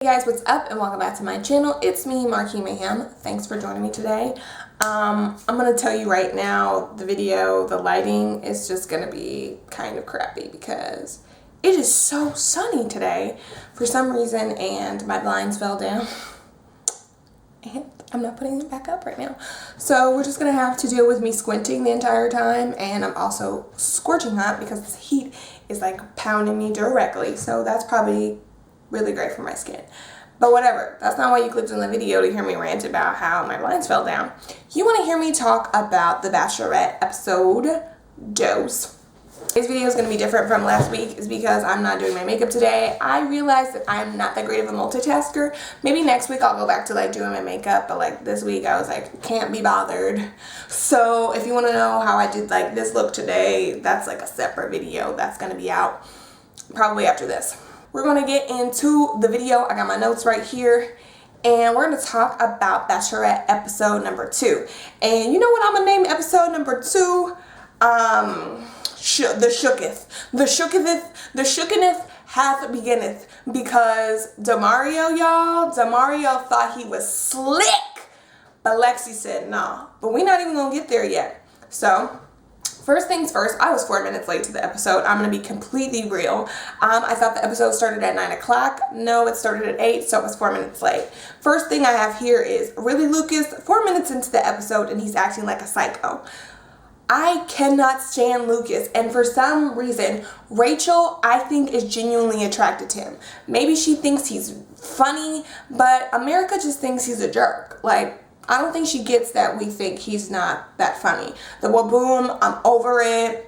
Hey guys, what's up and welcome back to my channel. It's me, Marquis Mayhem. Thanks for joining me today. I'm gonna tell you right now, the lighting is just gonna be kind of crappy because it is so sunny today for some reason and my blinds fell down and I'm not putting them back up right now. So we're just gonna have to deal with me squinting the entire time, and I'm also scorching hot because this heat is like pounding me directly. So that's probably really great for my skin. But whatever, that's not why you clicked on the video to hear me rant about how my blinds fell down. You want to hear me talk about the Bachelorette episode Dose. Today's video is going to be different from last week is because I'm not doing my makeup today. I realized that I'm not that great of a multitasker. Maybe next week I'll go back to like doing my makeup, but like this week I was like, can't be bothered. So if you want to know how I did like this look today, that's like a separate video that's going to be out probably after this. We're going to get into the video. I got my notes right here. And we're going to talk about Bachelorette episode number 2. And you know what I'm going to name episode number 2? The Shooketh. The Shookeneth hath beginneth. Because tommorw, y'all, tommorw thought he was slick. But Lexi said, nah. But we're not even going to get there yet. So first things first, I was 4 minutes late to the episode. I'm going to be completely real. I thought the episode started at 9 o'clock. No, it started at 8, so it was 4 minutes late. First thing I have here is, really, Lucas, 4 minutes into the episode and he's acting like a psycho. I cannot stand Lucas, and for some reason, Rachel, I think, is genuinely attracted to him. Maybe she thinks he's funny, but America just thinks he's a jerk. Like, I don't think she gets that we think he's not that funny. The waboom, I'm over it.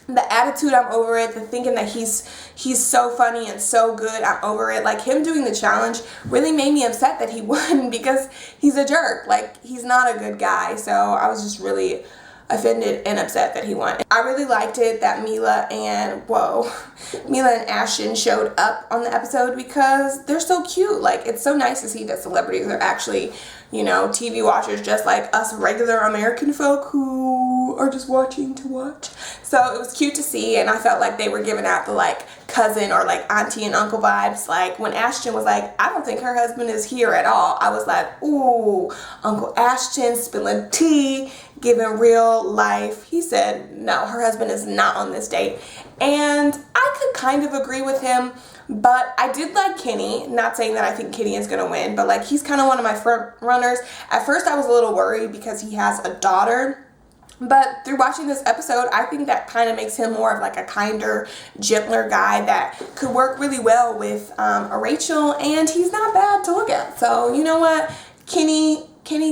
The attitude, I'm over it. The thinking that he's so funny and so good, I'm over it. Like, him doing the challenge really made me upset that he won because he's a jerk. Like, he's not a good guy. So I was just really offended and upset that he won. I really liked it that Mila and Ashton showed up on the episode because they're so cute. Like, it's so nice to see that celebrities are actually, you know, TV watchers just like us regular American folk who are just watching to watch. So it was cute to see, and I felt like they were giving out the like cousin or like auntie and uncle vibes. Like when Ashton was like, I don't think her husband is here at all, I was like, ooh, Uncle Ashton spilling tea, giving real life. He said, no, her husband is not on this date. And I could kind of agree with him, but I did like Kenny. Not saying that I think Kenny is going to win, but like he's kind of one of my front runners. At first I was a little worried because he has a daughter. But through watching this episode, I think that kind of makes him more of like a kinder, gentler guy that could work really well with a Rachel, and he's not bad to look at. So you know what? Kenny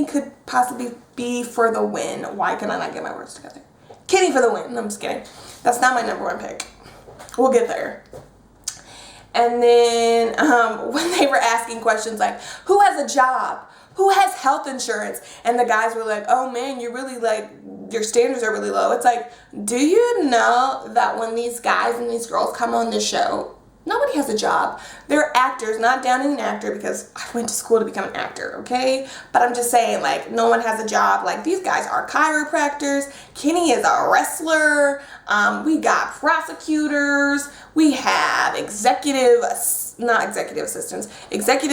could possibly be for the win. Why can I not get my words together? Kenny for the win. No, I'm just kidding. That's not my number one pick. We'll get there. And then when they were asking questions like, who has a job? Who has health insurance? And the guys were like, oh man, you're really like, your standards are really low. It's like, do you know that when these guys and these girls come on this show, nobody has a job. They're actors, not downing an actor because I went to school to become an actor, okay? But I'm just saying, like, no one has a job. Like, these guys are chiropractors. Kenny is a wrestler. We got prosecutors. We have executive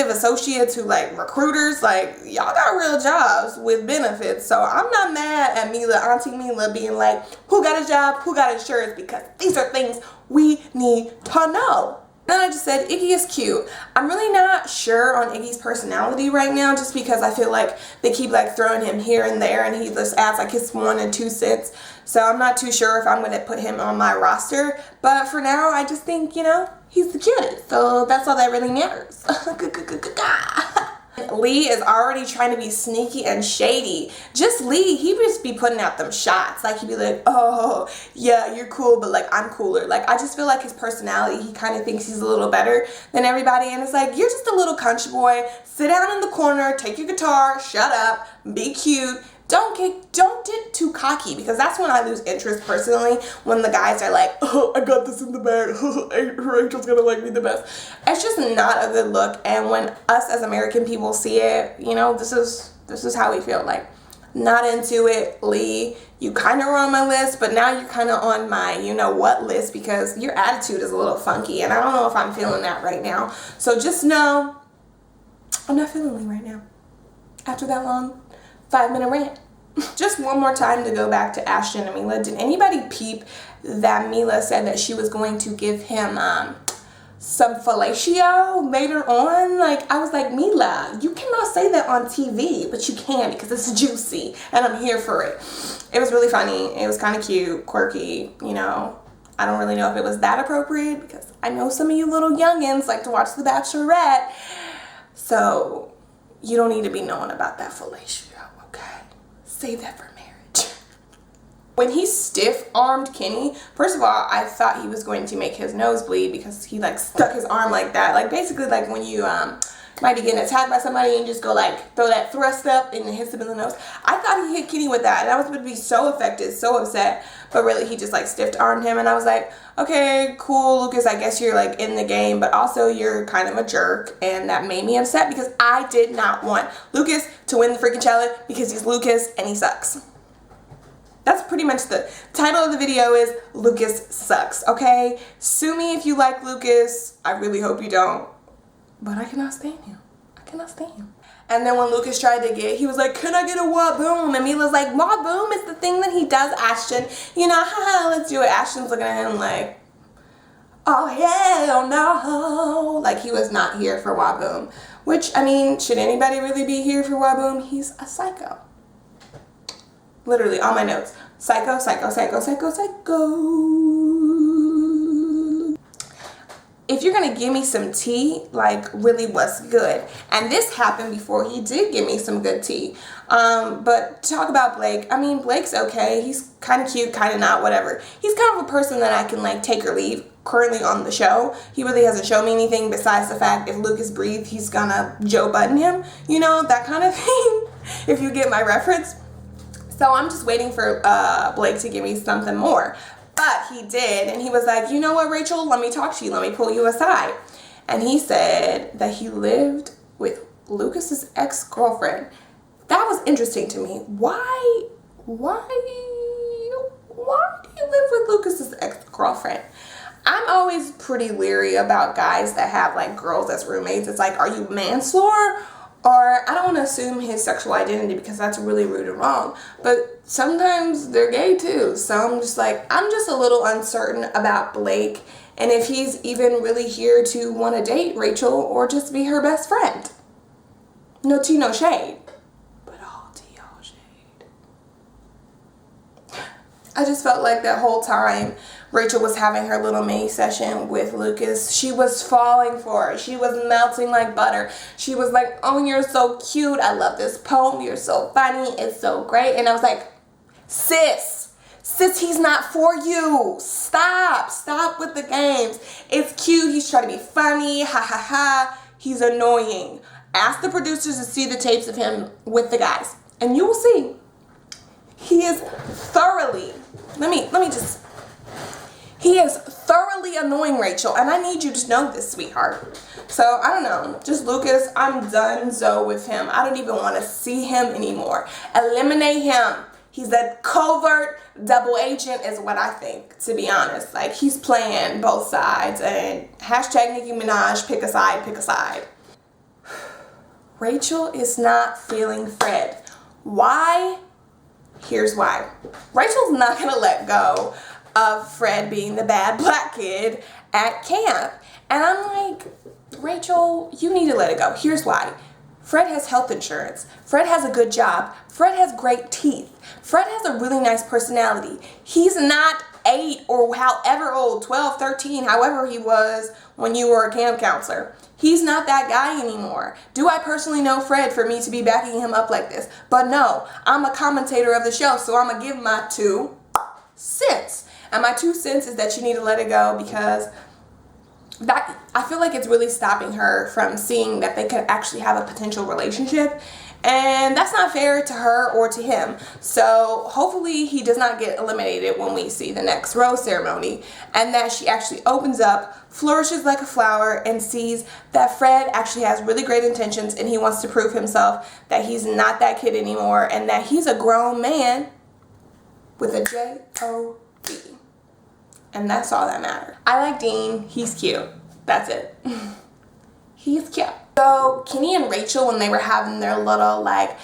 associates who like recruiters. Like, y'all got real jobs with benefits. So I'm not mad at Auntie Mila being like, who got a job, who got insurance, because these are things we need to know. Then I just said Iggy is cute. I'm really not sure on Iggy's personality right now, just because I feel like they keep like throwing him here and there and he just adds like his 1 and 2 cents. So I'm not too sure if I'm going to put him on my roster. But for now, I just think, you know, he's the cutest. So that's all that really matters. Lee is already trying to be sneaky and shady. Just Lee, he would just be putting out them shots. Like, he'd be like, oh, yeah, you're cool, but like, I'm cooler. Like, I just feel like his personality, he kind of thinks he's a little better than everybody. And it's like, you're just a little country boy. Sit down in the corner, take your guitar, shut up, be cute. Don't get too cocky, because that's when I lose interest personally, when the guys are like, oh, I got this in the bag, Rachel's gonna like me the best. It's just not a good look, and when us as American people see it, you know, this is how we feel. Like, not into it. Lee, you kind of were on my list, but now you're kind of on my you know what list, because your attitude is a little funky, and I don't know if I'm feeling that right now. So just know I'm not feeling Lee right now. After that long 5-minute rant. Just one more time to go back to Ashton and Mila. Did anybody peep that Mila said that she was going to give him some fellatio later on? Like, I was like, Mila, you cannot say that on TV, but you can because it's juicy and I'm here for it. It was really funny. It was kind of cute, quirky, you know. I don't really know if it was that appropriate because I know some of you little youngins like to watch The Bachelorette. So you don't need to be knowing about that fellatio, okay? Save that for marriage. When he stiff-armed Kenny, first of all, I thought he was going to make his nose bleed because he like stuck his arm like that. Like basically like when you might be getting attacked by somebody and just go like throw that thrust up and it hits him in the nose. I thought he hit Kenny with that and I was going to be so affected, so upset. But really he just like stiff-armed him and I was like, okay, cool, Lucas, I guess you're like in the game, but also you're kind of a jerk, and that made me upset because I did not want Lucas to win the freaking challenge because he's Lucas and he sucks. That's pretty much the title of the video is Lucas sucks, okay? Sue me if you like Lucas. I really hope you don't. But I cannot stand him. I cannot stand him. And then when Lucas tried to get, he was like, can I get a waboom? And Mila's like, waboom is the thing that he does, Ashton. You know, haha, let's do it. Ashton's looking at him like, oh, hell no. Like he was not here for waboom. Which, I mean, should anybody really be here for waboom? He's a psycho. Literally, all my notes. Psycho, psycho, psycho, psycho, psycho. If you're gonna give me some tea, like really what's good? And this happened before he did give me some good tea. But talk about Blake. I mean, Blake's okay. He's kind of cute, kind of not, whatever. He's kind of a person that I can like take or leave currently on the show. He really hasn't shown me anything besides the fact if Lucas breathed, he's gonna Joe Budden him. You know, that kind of thing, if you get my reference. So I'm just waiting for Blake to give me something more. But he did, and he was like, you know what, Rachel, let me talk to you, let me pull you aside. And he said that he lived with Lucas's ex-girlfriend. That was interesting to me. Why do you live with Lucas's ex-girlfriend? I'm always pretty leery about guys that have like girls as roommates. It's like, are you manslaughter? Or I don't want to assume his sexual identity because that's really rude and wrong. But sometimes they're gay too. So I'm just a little uncertain about Blake and if he's even really here to want to date Rachel or just be her best friend. No tea, no shade. But all tea, all shade. I just felt like that whole time Rachel was having her little mini session with Lucas, she was falling for it. She was melting like butter. She was like, oh, you're so cute. I love this poem. You're so funny. It's so great. And I was like, sis, he's not for you. Stop with the games. It's cute. He's trying to be funny. Ha, ha, ha. He's annoying. Ask the producers to see the tapes of him with the guys. And you will see. He is thoroughly, he is thoroughly annoying, Rachel, and I need you to know this, sweetheart. So, I don't know, just Lucas, I'm done-zo with him. I don't even want to see him anymore. Eliminate him. He's a covert double agent is what I think, to be honest. Like, he's playing both sides, and hashtag Nicki Minaj, pick a side. Rachel is not feeling Fred. Why? Here's why. Rachel's not going to let go of Fred being the bad black kid at camp. And I'm like, Rachel, you need to let it go. Here's why. Fred has health insurance. Fred has a good job. Fred has great teeth. Fred has a really nice personality. He's not 8 or however old, 12, 13, however he was when you were a camp counselor. He's not that guy anymore. Do I personally know Fred for me to be backing him up like this? But no, I'm a commentator of the show, so I'm going to give my 2 cents. And my 2 cents is that you need to let it go because that I feel like it's really stopping her from seeing that they could actually have a potential relationship. And that's not fair to her or to him. So hopefully he does not get eliminated when we see the next rose ceremony. And that she actually opens up, flourishes like a flower, and sees that Fred actually has really great intentions and he wants to prove himself that he's not that kid anymore and that he's a grown man with a J-O-B. And that's all that matters. I like Dean. He's cute. That's it. He's cute. So Kenny and Rachel, when they were having their little like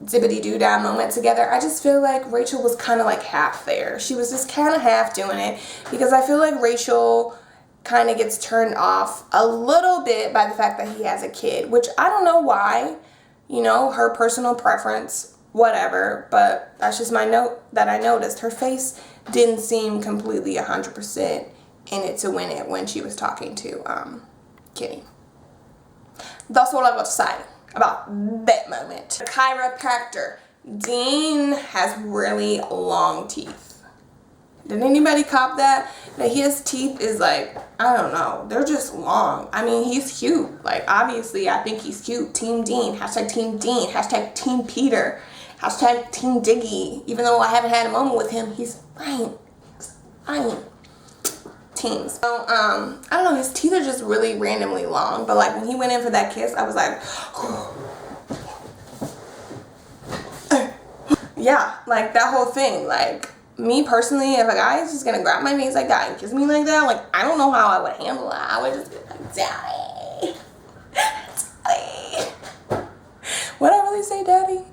zippity-doo-dah moment together, I just feel like Rachel was kind of like half there. She was just kind of half doing it, because I feel like Rachel kind of gets turned off a little bit by the fact that he has a kid, which I don't know why, you know, her personal preference, whatever, but that's just my note that I noticed. Her face didn't seem completely 100% in it to win it when she was talking to Kenny. That's all I've got to say about that moment. The chiropractor. Dean has really long teeth. Did anybody cop that? That his teeth is like, I don't know, they're just long. I mean, he's cute. Like, obviously, I think he's cute. Team Dean. Hashtag Team Dean. Hashtag Team Peter. Hashtag Team Diggy. Even though I haven't had a moment with him, he's fine. He's fine. Teams. So, I don't know, his teeth are just really randomly long. But, like, when he went in for that kiss, I was like, yeah, like, that whole thing, like, me personally, if a guy is just gonna grab my knees like that and kiss me like that, like, I don't know how I would handle it. I would just be like, daddy, daddy. Would I really say daddy?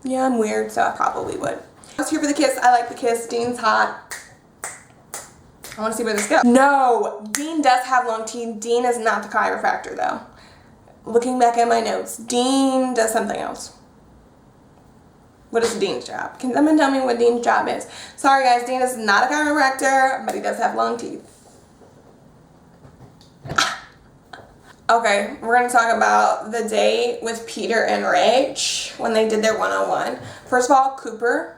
Yeah, I'm weird, so I probably would. I was here for the kiss. I like the kiss. Dean's hot. I want to see where this goes. No, Dean does have long teeth. Dean is not the chiropractor, though. Looking back at my notes, Dean does something else. What is Dean's job? Can someone tell me what Dean's job is? Sorry guys, Dean is not a chiropractor, but he does have long teeth. Okay, we're gonna talk about the date with Peter and Rach when they did their one-on-one. First of all, Cooper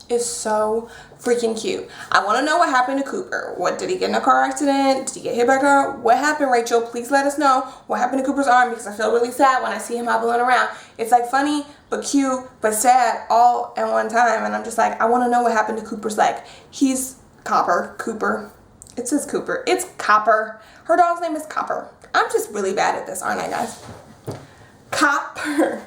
is so freaking cute. I want to know what happened to Cooper. What, did he get in a car accident? Did he get hit by a car? What happened, Rachel? Please let us know what happened to Cooper's arm, because I feel really sad when I see him hobbling around. It's like funny but cute but sad all at one time, and I'm just like, I want to know what happened to Cooper's leg. He's Cooper. It says Cooper. It's Copper. Her dog's name is Copper. I'm just really bad at this, aren't I, guys? Copper.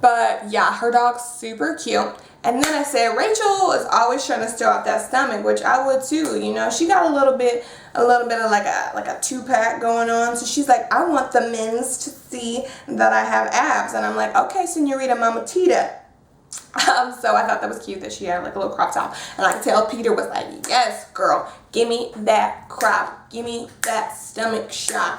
But yeah, her dog's super cute. And then I said, Rachel is always trying to stir up that stomach, which I would too. You know, she got a little bit of like a 2-pack going on. So she's like, I want the men's to see that I have abs. And I'm like, okay, Senorita Mamatita. So I thought that was cute that she had like a little crop top. And I could tell Peter was like, yes, girl, give me that crop. Give me that stomach shot.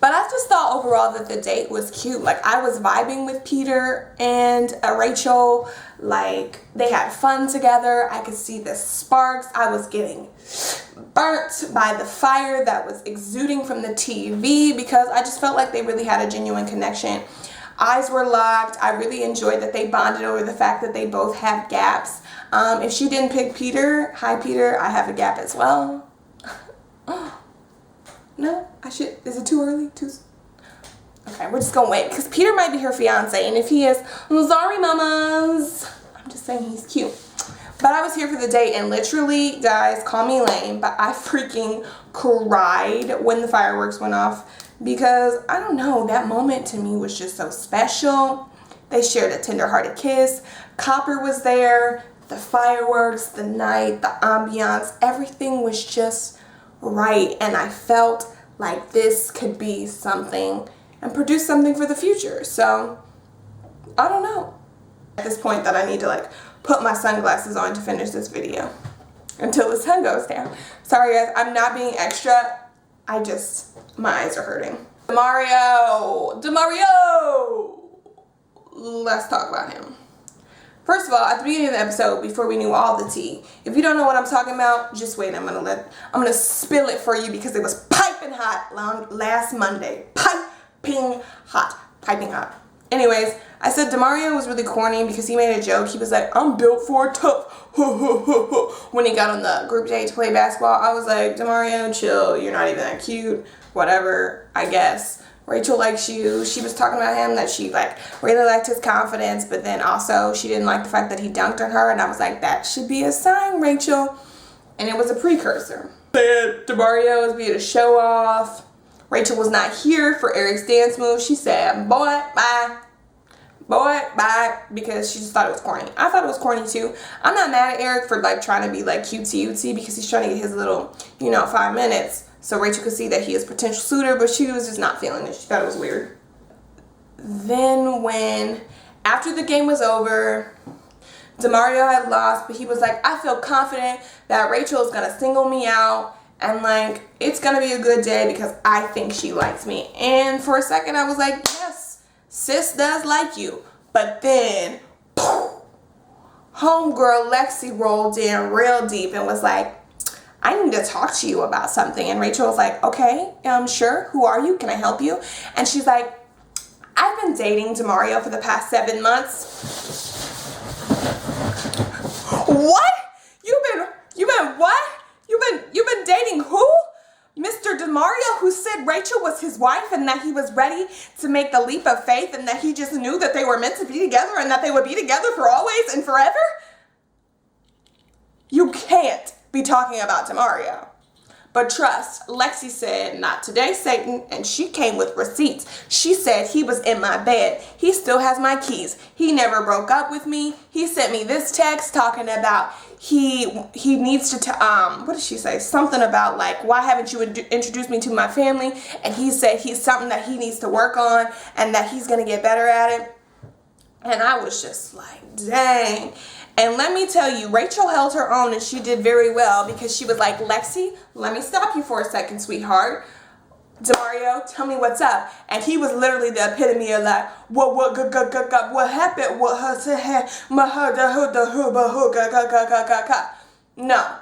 But I just thought overall that the date was cute. Like, I was vibing with Peter and Rachel. Like, they had fun together. I could see the sparks. I was getting burnt by the fire that was exuding from the TV, because I just felt like they really had a genuine connection. Eyes were locked. I really enjoyed that they bonded over the fact that they both have gaps. If she didn't pick Peter, hi Peter, I have a gap as well. No, I should. Is it too early? Okay, we're just gonna wait, because Peter might be her fiance, and if he is, I'm sorry, mamas. I'm just saying he's cute. But I was here for the date, and literally, guys, call me lame, but I freaking cried when the fireworks went off, because I don't know, that moment to me was just so special. They shared a tender-hearted kiss. Copper was there. The fireworks, the night, the ambiance, everything was just right, and I felt like this could be something and produce something for the future. So I don't know at this point that I need to like put my sunglasses on to finish this video until the sun goes down. Sorry guys, I'm not being extra. My eyes are hurting. DeMario, let's talk about him. First of all, at the beginning of the episode, before we knew all the tea, if you don't know what I'm talking about, just wait. I'm gonna spill it for you, because it was piping hot last Monday. Piping hot. Anyways, I said DeMario was really corny because he made a joke. He was like, I'm built for tough. When he got on the group date to play basketball, I was like, DeMario, chill. You're not even that cute. Whatever, I guess. Rachel likes you. She was talking about him that she like really liked his confidence, but then also she didn't like the fact that he dunked on her, and I was like, that should be a sign, Rachel. And it was a precursor. DeMario was being a show off. Rachel was not here for Eric's dance move. She said, boy, bye, because she just thought it was corny. I thought it was corny too. I'm not mad at Eric for like trying to be like cutesy because he's trying to get his little, 5 minutes. so Rachel could see that he is a potential suitor, but she was just not feeling it. She thought it was weird. Then after the game was over, Demario had lost, but he was like, I feel confident that Rachel is going to single me out, and like, it's going to be a good day because I think she likes me. And for a second, I was like, yes, sis does like you. But then, homegirl Lexi rolled in real deep and was like, I need to talk to you about something. And Rachel was like, okay, sure. Who are you? Can I help you? And she's like, I've been dating Demario for the past 7 months. What? You've been what? You've been dating who? Mr. Demario, who said Rachel was his wife and that he was ready to make the leap of faith and that he just knew that they were meant to be together and that they would be together for always and forever? You can't be talking about Demario. But trust, Lexi said, not today, Satan, and she came with receipts. She said he was in my bed. He still has my keys. He never broke up with me. He sent me this text talking about he needs to, what did she say? Something about like, why haven't you introduced me to my family? And he said he's something that he needs to work on and that he's going to get better at it. And I was just like, dang. And let me tell you, Rachel held her own and she did very well because she was like, Lexi, let me stop you for a second, sweetheart. Demario, tell me what's up. And he was literally the epitome of like, what happened? No,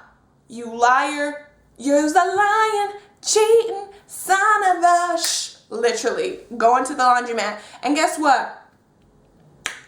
you liar. You're a lying, cheating son of a literally going to the laundromat. And guess what?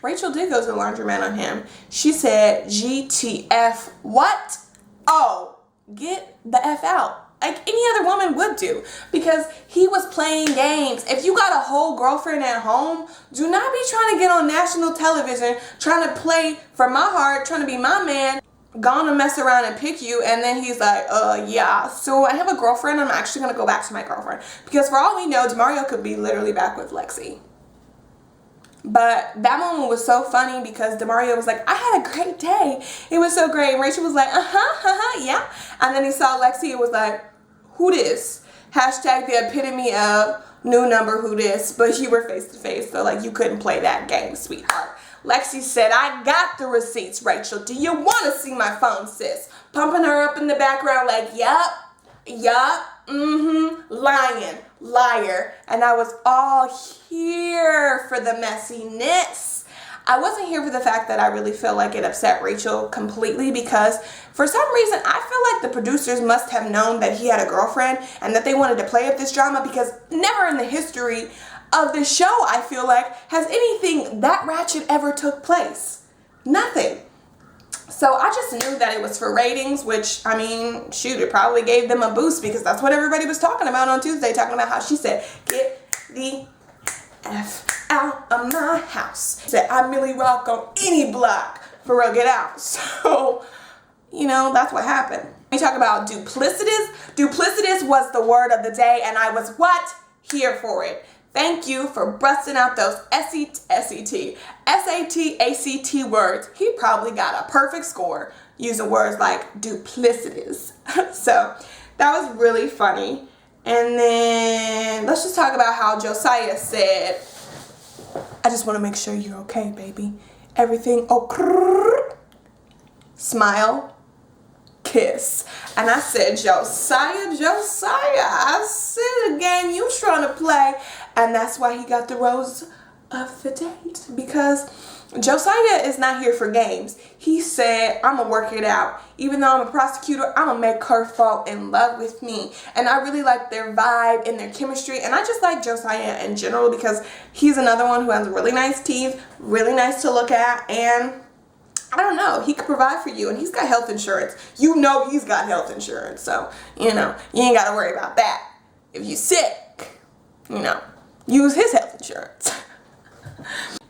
Rachel did go to the laundromat on him. She said, GTF, what? Oh, get the F out. Like any other woman would do. Because he was playing games. If you got a whole girlfriend at home, do not be trying to get on national television, trying to play for my heart, trying to be my man, gonna mess around and pick you. And then he's like, yeah, so I have a girlfriend. I'm actually going to go back to my girlfriend. Because for all we know, Demario could be literally back with Lexi. But that moment was so funny because Demario was like, I had a great day. It was so great. And Rachel was like, yeah. And then he saw Lexi and was like, who this? Hashtag the epitome of new number, who this? But you were face to face, so like you couldn't play that game, sweetheart. Lexi said, I got the receipts, Rachel. Do you want to see my phone, sis? Pumping her up in the background like, yup, lying, liar. And I was all here for the messiness. I wasn't here for the fact that I really feel like it upset Rachel completely because for some reason I feel like the producers must have known that he had a girlfriend and that they wanted to play up this drama because never in the history of the show, I feel like, has anything that ratchet ever took place. Nothing. So I just knew that it was for ratings, which, I mean, shoot, it probably gave them a boost because that's what everybody was talking about on Tuesday, talking about how she said, get the F out of my house. Said, I Millie Rock on any block. For real, get out. So, you know, that's what happened. We talk about duplicitous. Duplicitous was the word of the day, and I was what? Here for it. Thank you for busting out those SAT, ACT words. He probably got a perfect score using words like duplicitous. So that was really funny. And then let's just talk about how Josiah said, I just want to make sure you're okay, baby. Everything, smile, kiss. And I said, Josiah, I see the game you trying to play. And that's why he got the rose of the date. Because Josiah is not here for games. He said, I'm going to work it out. Even though I'm a prosecutor, I'm going to make her fall in love with me. And I really like their vibe and their chemistry. And I just like Josiah in general because he's another one who has really nice teeth, really nice to look at. And I don't know, he could provide for you. And he's got health insurance. You know he's got health insurance. So, you know, you ain't got to worry about that. If you're sick, you know, use his health insurance.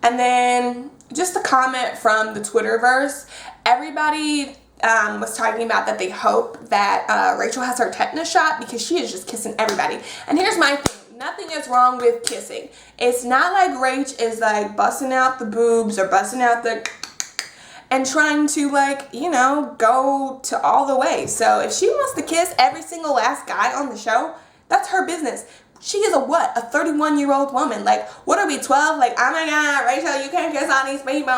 And then just a comment from the Twitterverse. Everybody was talking about that they hope that Rachel has her tetanus shot because she is just kissing everybody. And here's my thing. Nothing is wrong with kissing. It's not like Rach is like busting out the boobs or busting out the... and trying to, like, you know, go to all the way. So if she wants to kiss every single last guy on the show, that's her business. She is a what? A 31-year-old woman. Like, what are we, 12? Like, oh my God, Rachel, you can't kiss all these people.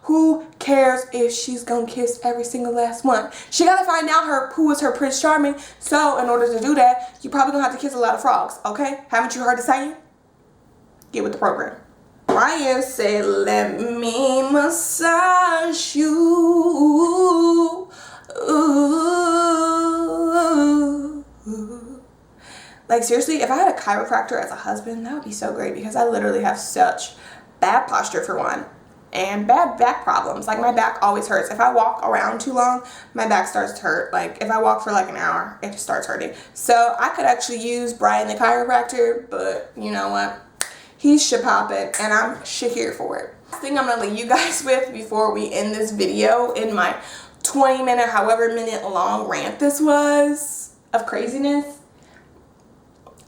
Who cares if she's gonna kiss every single last one? She gotta find out who is her Prince Charming. So in order to do that, you probably gonna have to kiss a lot of frogs, okay? Haven't you heard the saying? Get with the program. Ryan said, let me massage you. Ooh. Like, seriously, if I had a chiropractor as a husband, that would be so great, because I literally have such bad posture, for one, and bad back problems. Like, my back always hurts. If I walk around too long, my back starts to hurt. Like, if I walk for like an hour, it just starts hurting. So I could actually use Brian the chiropractor, but you know what? He's shapoppin', and I'm here for it. Last thing I'm gonna leave you guys with before we end this video in my 20-minute, however minute long rant this was of craziness,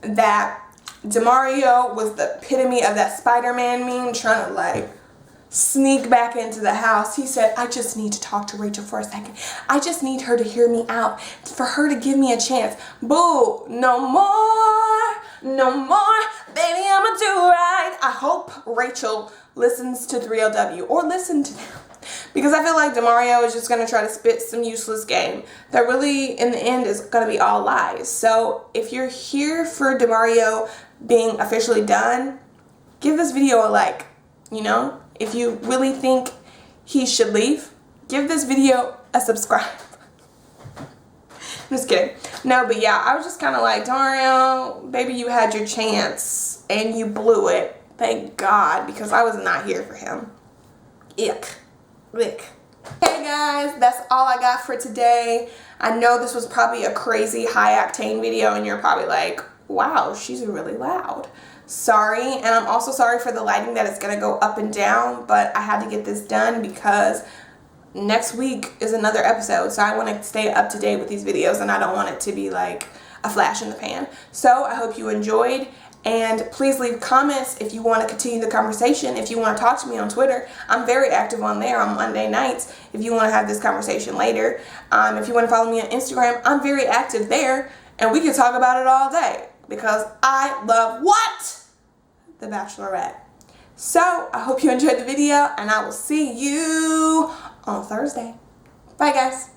that Demario was the epitome of that Spider-Man meme, trying to like sneak back into the house. He said, I just need to talk to Rachel for a second. I just need her to hear me out, for her to give me a chance. Boo, no more, no more, baby, I'ma do right. I hope Rachel listens to 3LW, or listen to them, because I feel like Demario is just going to try to spit some useless game that really, in the end, is going to be all lies. So if you're here for Demario being officially done, give this video a like, you know? If you really think he should leave, give this video a subscribe. I'm just kidding. No, but yeah, I was just kind of like, Dario, baby, you had your chance and you blew it. Thank God, because I was not here for him. Ick. Hey guys, that's all I got for today. I know this was probably a crazy high-octane video, and you're probably like, wow, she's really loud. Sorry, and I'm also sorry for the lighting that it's gonna go up and down, but I had to get this done because next week is another episode, so I want to stay up to date with these videos, and I don't want it to be like a flash in the pan. So I hope you enjoyed, and please leave comments if you want to continue the conversation. If you want to talk to me on Twitter, I'm very active on there on Monday nights if you want to have this conversation later. If you want to follow me on Instagram, I'm very active there, and we can talk about it all day, because I love what? The Bachelorette. So, I hope you enjoyed the video, and I will see you on Thursday. Bye, guys.